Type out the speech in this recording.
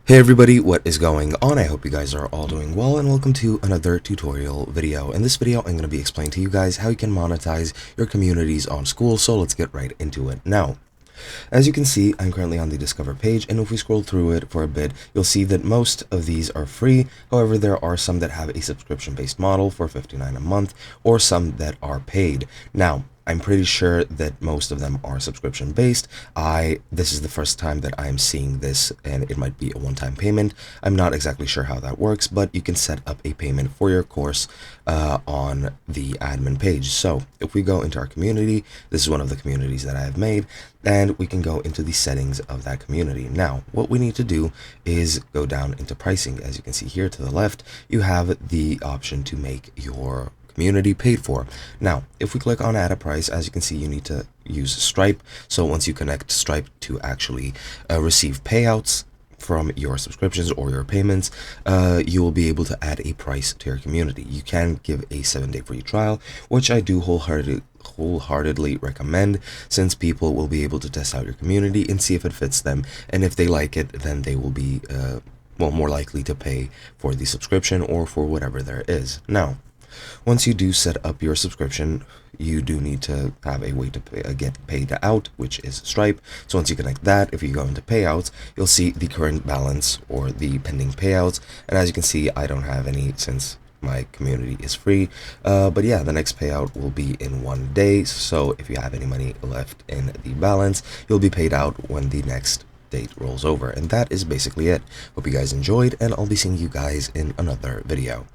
Hey everybody, what is going on? I hope you guys are all doing well, and welcome to another tutorial video. In this video, I'm going to be explaining to you guys how you can monetize your communities on Skool, so let's get right into it. Now, as you can see, I'm currently on the Discover page, and if we scroll through it for a bit, you'll see that most of these are free. However, there are some that have a subscription-based model for $59 a month, or some that are paid. Now, I'm pretty sure that most of them are subscription based. This is the first time that I'm seeing this, and it might be a one-time payment. I'm not exactly sure how that works, but you can set up a payment for your course on the admin page. So if we go into our community, this is one of the communities that I have made, and we can go into the settings of that community. Now, what we need to do is go down into pricing. As you can see here to the left, you have the option to make your community paid for. Now, if we click on add a price, as you can see, you need to use Stripe. So once you connect Stripe to actually receive payouts from your subscriptions or your payments, you will be able to add a price to your community. You can give a 7-day free trial, which I do wholeheartedly recommend, since people will be able to test out your community and see if it fits them, and if they like it, then they will be more likely to pay for the subscription or for whatever there is. Now, once you do set up your subscription, you do need to have a way to get paid out, which is Stripe. So once you connect that, if you go into payouts, you'll see the current balance or the pending payouts. And as you can see, I don't have any since my community is free. But yeah, the next payout will be in 1 day. So if you have any money left in the balance, you'll be paid out when the next date rolls over. And that is basically it. Hope you guys enjoyed, and I'll be seeing you guys in another video.